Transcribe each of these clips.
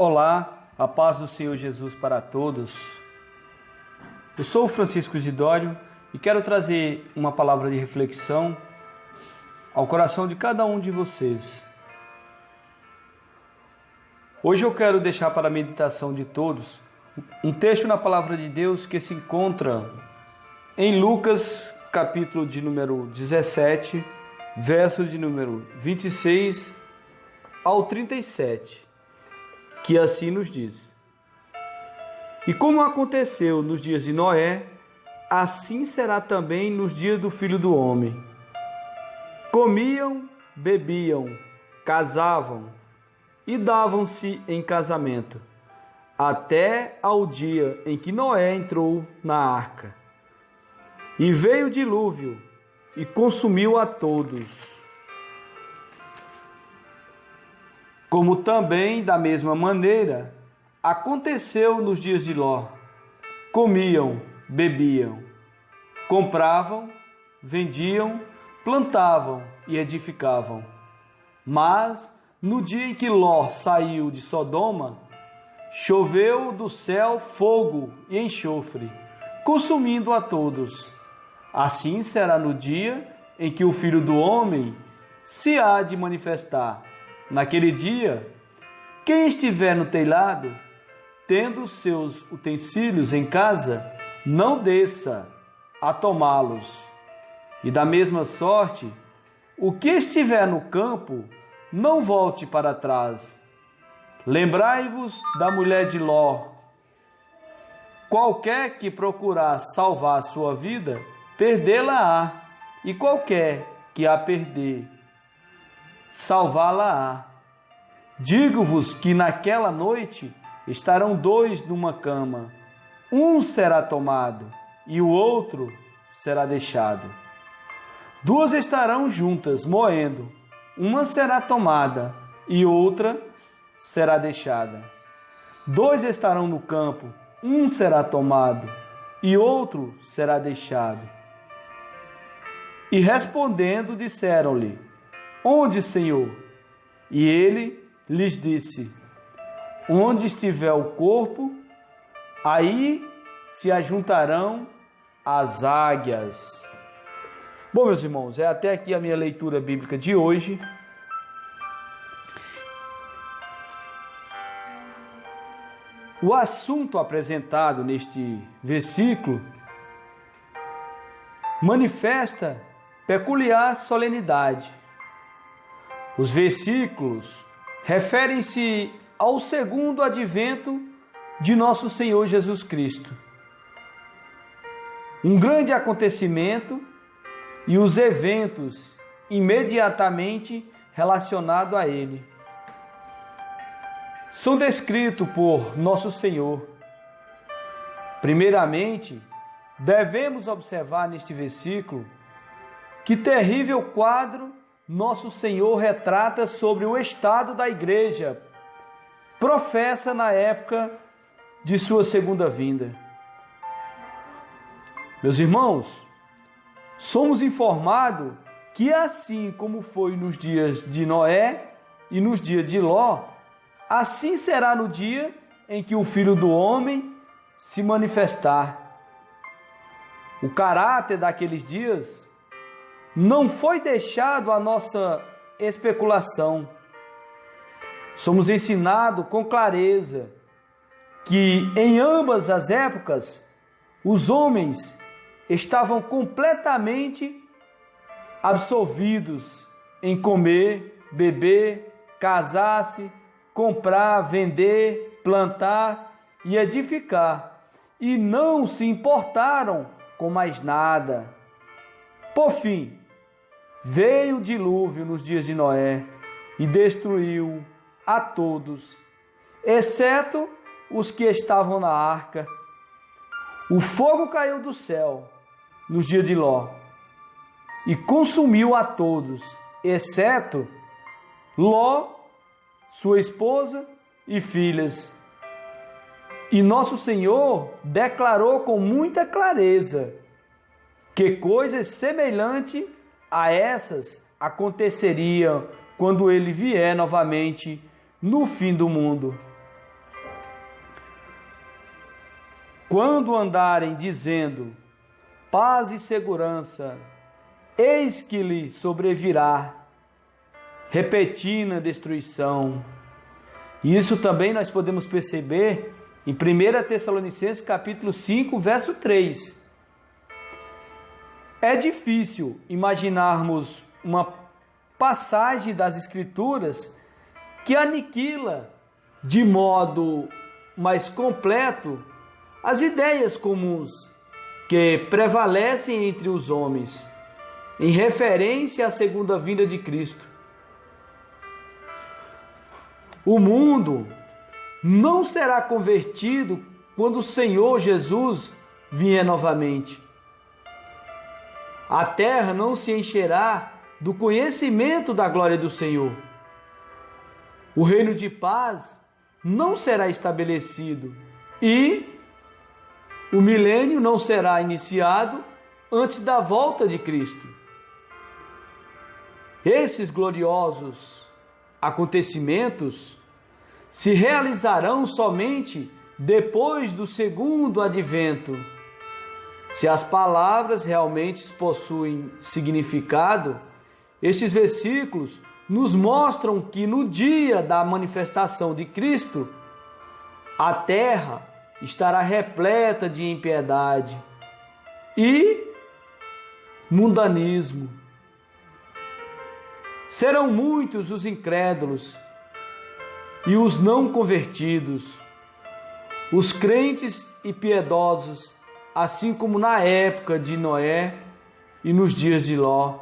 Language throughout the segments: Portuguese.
Olá, a paz do Senhor Jesus para todos. Eu sou o Francisco Isidório e quero trazer uma palavra de reflexão ao coração de cada um de vocês. Hoje eu quero deixar para a meditação de todos um texto na palavra de Deus que se encontra em Lucas, capítulo de número 17, verso de número 26 ao 37, que assim nos diz: E como aconteceu nos dias de Noé, assim será também nos dias do Filho do Homem. Comiam, bebiam, casavam e davam-se em casamento, até ao dia em que Noé entrou na arca. E veio o dilúvio e consumiu a todos. Como também, da mesma maneira, aconteceu nos dias de Ló. Comiam, bebiam, compravam, vendiam, plantavam e edificavam. Mas, no dia em que Ló saiu de Sodoma, choveu do céu fogo e enxofre, consumindo a todos. Assim será no dia em que o Filho do Homem se há de manifestar. Naquele dia, quem estiver no telhado, tendo seus utensílios em casa, não desça a tomá-los. E da mesma sorte, o que estiver no campo, não volte para trás. Lembrai-vos da mulher de Ló. Qualquer que procurar salvar a sua vida, perdê-la-á, e qualquer que a perder, salvá-la-á. Digo-vos que naquela noite estarão dois numa cama, um será tomado e o outro será deixado. Duas estarão juntas, moendo, uma será tomada e outra será deixada. Dois estarão no campo, um será tomado e outro será deixado. E respondendo, disseram-lhe: Onde, Senhor? E ele lhes disse: Onde estiver o corpo, aí se ajuntarão as águias. Bom, meus irmãos, é até aqui a minha leitura bíblica de hoje. O assunto apresentado neste versículo manifesta peculiar solenidade. Os versículos referem-se ao segundo advento de nosso Senhor Jesus Cristo. Um grande acontecimento e os eventos imediatamente relacionados a ele são descritos por nosso Senhor. Primeiramente, devemos observar neste versículo que terrível quadro nosso Senhor retrata sobre o estado da igreja, professa na época de sua segunda vinda. Meus irmãos, somos informados que assim como foi nos dias de Noé e nos dias de Ló, assim será no dia em que o Filho do Homem se manifestar. O caráter daqueles dias não foi deixado à nossa especulação. Somos ensinados com clareza que em ambas as épocas os homens estavam completamente absolvidos em comer, beber, casar-se, comprar, vender, plantar e edificar, e não se importaram com mais nada. Por fim, veio o dilúvio nos dias de Noé e destruiu a todos, exceto os que estavam na arca. O fogo caiu do céu nos dias de Ló e consumiu a todos, exceto Ló, sua esposa e filhas. E nosso Senhor declarou com muita clareza que coisas semelhantes a essas aconteceriam quando ele vier novamente no fim do mundo. quando andarem dizendo paz e segurança, eis que lhe sobrevirá repentina destruição. E isso também nós podemos perceber em 1 Tessalonicenses capítulo 5, verso 3. É difícil imaginarmos uma passagem das Escrituras que aniquila de modo mais completo as ideias comuns que prevalecem entre os homens em referência à segunda vinda de Cristo. O mundo não será convertido quando o Senhor Jesus vier novamente. A terra não se encherá do conhecimento da glória do Senhor. O reino de paz não será estabelecido e o milênio não será iniciado antes da volta de Cristo. Esses gloriosos acontecimentos se realizarão somente depois do segundo advento. Se as palavras realmente possuem significado, estes versículos nos mostram que no dia da manifestação de Cristo, a terra estará repleta de impiedade e mundanismo. Serão muitos os incrédulos e os não convertidos, os crentes e piedosos, assim como na época de Noé e nos dias de Ló,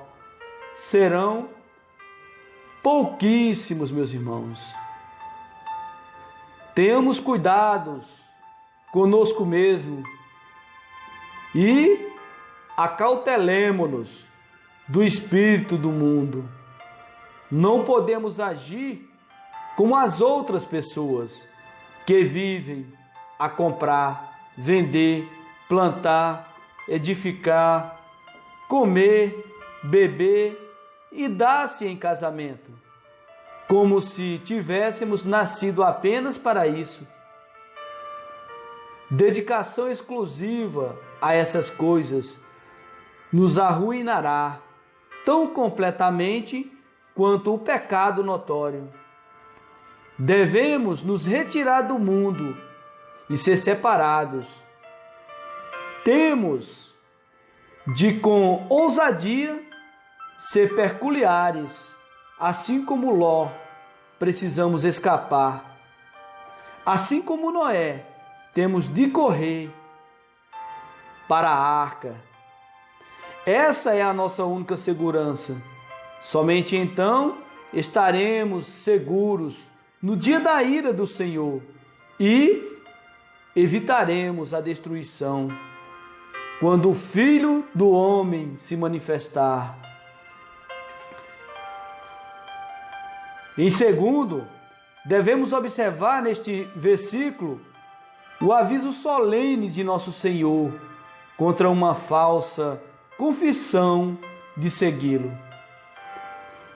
serão pouquíssimos, meus irmãos. Tenhamos cuidados conosco mesmo e acautelemo-nos do espírito do mundo. Não podemos agir como as outras pessoas que vivem a comprar, vender, plantar, edificar, comer, beber e dar-se em casamento, como se tivéssemos nascido apenas para isso. Dedicação exclusiva a essas coisas nos arruinará tão completamente quanto o pecado notório. Devemos nos retirar do mundo e ser separados. Temos de, com ousadia, ser peculiares, assim como Ló, precisamos escapar. Assim como Noé, temos de correr para a arca. Essa é a nossa única segurança. Somente então estaremos seguros no dia da ira do Senhor e evitaremos a destruição quando o Filho do Homem se manifestar. Em segundo, devemos observar neste versículo o aviso solene de nosso Senhor contra uma falsa confissão de segui-lo.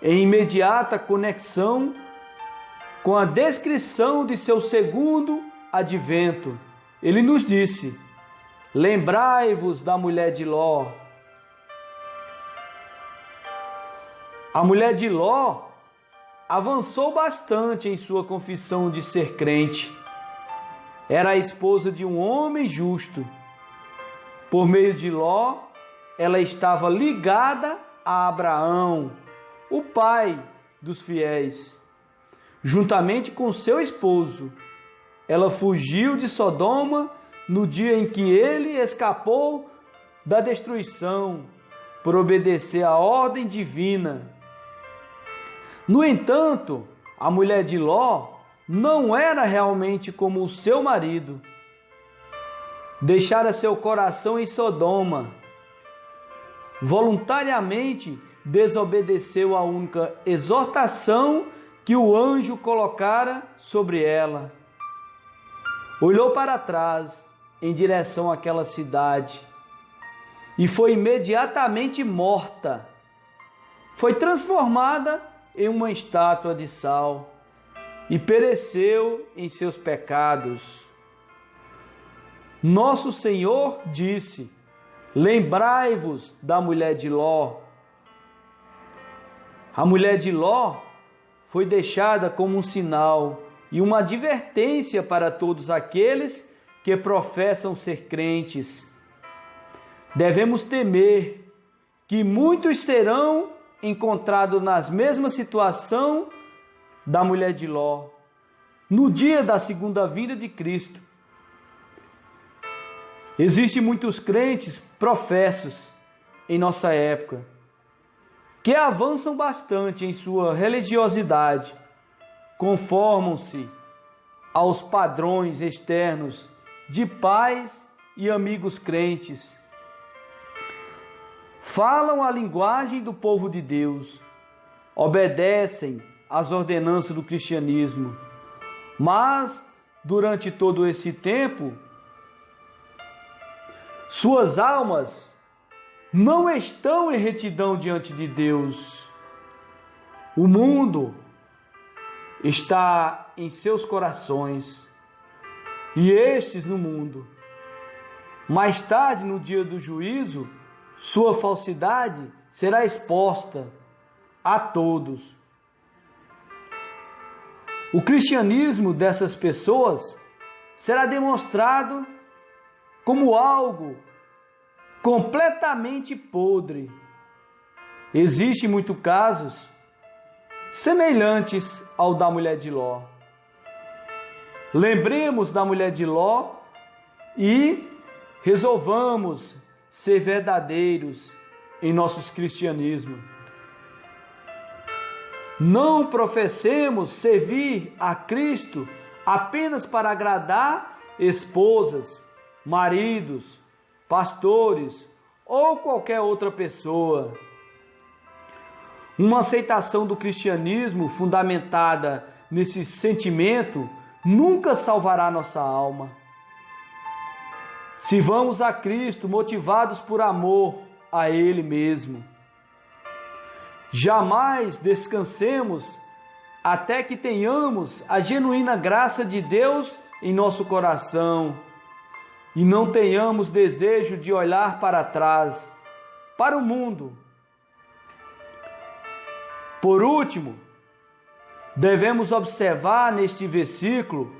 Em imediata conexão com a descrição de seu segundo advento, ele nos disse: lembrai-vos da mulher de Ló. A mulher de Ló avançou bastante em sua confissão de ser crente. Era a esposa de um homem justo. Por meio de Ló, ela estava ligada a Abraão, o pai dos fiéis. Juntamente com seu esposo, ela fugiu de Sodoma no dia em que ele escapou da destruição por obedecer à ordem divina. No entanto, a mulher de Ló não era realmente como o seu marido. Deixara seu coração em Sodoma. Voluntariamente desobedeceu à única exortação que o anjo colocara sobre ela. Olhou para trás em direção àquela cidade e foi imediatamente morta. Foi transformada em uma estátua de sal e pereceu em seus pecados. Nosso Senhor disse: lembrai-vos da mulher de Ló. A mulher de Ló foi deixada como um sinal e uma advertência para todos aqueles que professam ser crentes. Devemos temer que muitos serão encontrados na mesma situação da mulher de Ló, no dia da segunda vinda de Cristo. Existem muitos crentes professos em nossa época, que avançam bastante em sua religiosidade, conformam-se aos padrões externos de pais e amigos crentes, falam a linguagem do povo de Deus, obedecem às ordenanças do cristianismo, mas durante todo esse tempo, suas almas não estão em retidão diante de Deus. O mundo está em seus corações e estes no mundo. Mais tarde, no dia do juízo, sua falsidade será exposta a todos. O cristianismo dessas pessoas será demonstrado como algo completamente podre. Existem muitos casos semelhantes ao da mulher de Ló. Lembremos da mulher de Ló e resolvamos ser verdadeiros em nosso cristianismo. Não professemos servir a Cristo apenas para agradar esposas, maridos, pastores ou qualquer outra pessoa. Uma aceitação do cristianismo fundamentada nesse sentimento nunca salvará nossa alma. Sirvamos a Cristo motivados por amor a Ele mesmo. Jamais descansemos até que tenhamos a genuína graça de Deus em nosso coração e não tenhamos desejo de olhar para trás, para o mundo. Por último, devemos observar neste versículo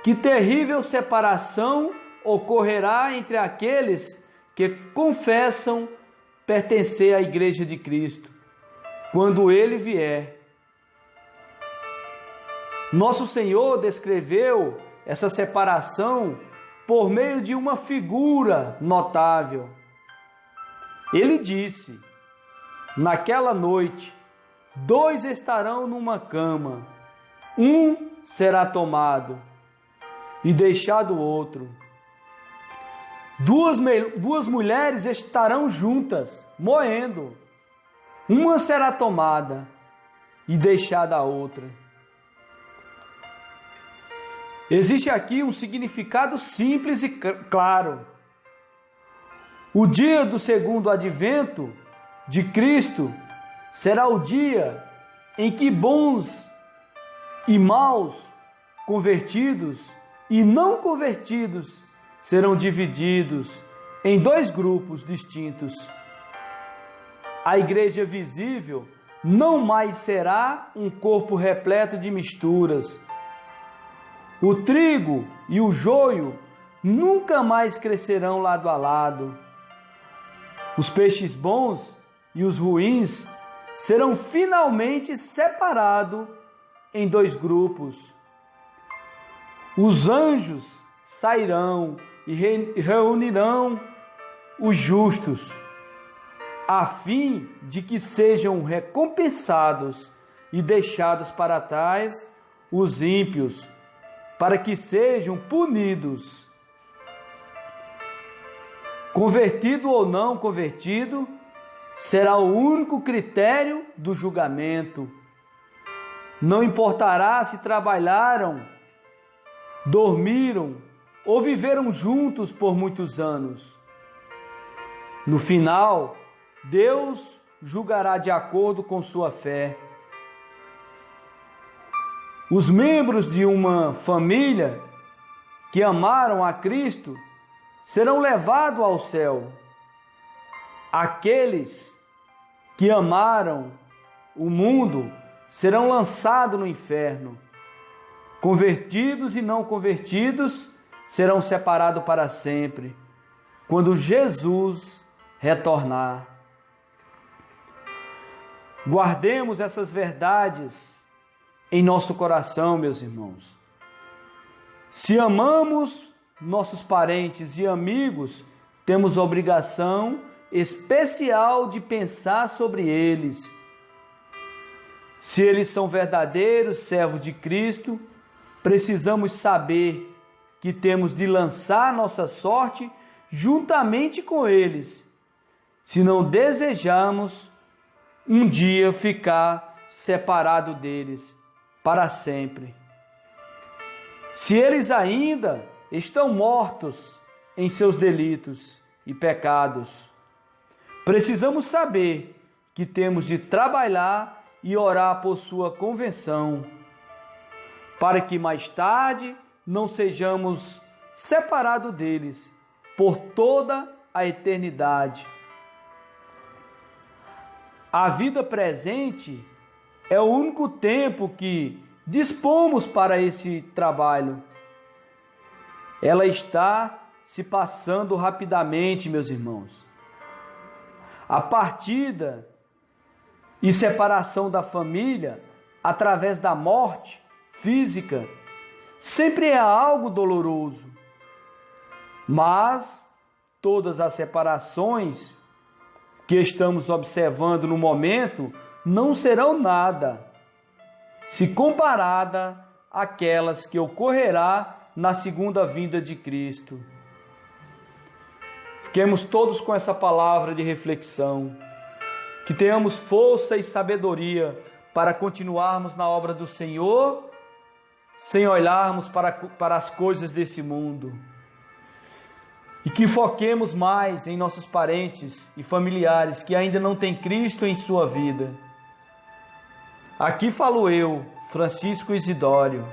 que terrível separação ocorrerá entre aqueles que confessam pertencer à Igreja de Cristo, quando Ele vier. Nosso Senhor descreveu essa separação por meio de uma figura notável. Ele disse: naquela noite, 2 estarão numa cama, um será tomado e deixado o outro. Duas mulheres estarão juntas, moendo. Uma será tomada e deixada a outra. Existe aqui um significado simples e claro. O dia do segundo advento de Cristo será o dia em que bons e maus, convertidos e não convertidos, serão divididos em 2 grupos distintos. A igreja visível não mais será um corpo repleto de misturas. O trigo e o joio nunca mais crescerão lado a lado. Os peixes bons e os ruins serão finalmente separados em 2 grupos. Os anjos sairão e reunirão os justos, a fim de que sejam recompensados e deixados para trás os ímpios, para que sejam punidos. Convertido ou não convertido, será o único critério do julgamento. Não importará se trabalharam, dormiram ou viveram juntos por muitos anos. No final, Deus julgará de acordo com sua fé. Os membros de uma família que amaram a Cristo serão levados ao céu. Aqueles que amaram o mundo serão lançados no inferno. Convertidos e não convertidos serão separados para sempre, quando Jesus retornar. Guardemos essas verdades em nosso coração, meus irmãos. Se amamos nossos parentes e amigos, temos obrigação especial de pensar sobre eles. Se eles são verdadeiros servos de Cristo, precisamos saber que temos de lançar nossa sorte juntamente com eles, se não desejamos um dia ficar separado deles para sempre. Se eles ainda estão mortos em seus delitos e pecados, precisamos saber que temos de trabalhar e orar por sua conversão, para que mais tarde não sejamos separados deles por toda a eternidade. A vida presente é o único tempo que dispomos para esse trabalho. Ela está se passando rapidamente, meus irmãos. A partida e separação da família através da morte física sempre é algo doloroso, mas todas as separações que estamos observando no momento não serão nada se comparada àquelas que ocorrerá na segunda vinda de Cristo. Fiquemos todos com essa palavra de reflexão, que tenhamos força e sabedoria para continuarmos na obra do Senhor, sem olharmos para as coisas desse mundo. E que foquemos mais em nossos parentes e familiares que ainda não têm Cristo em sua vida. Aqui falo eu, Francisco Isidório.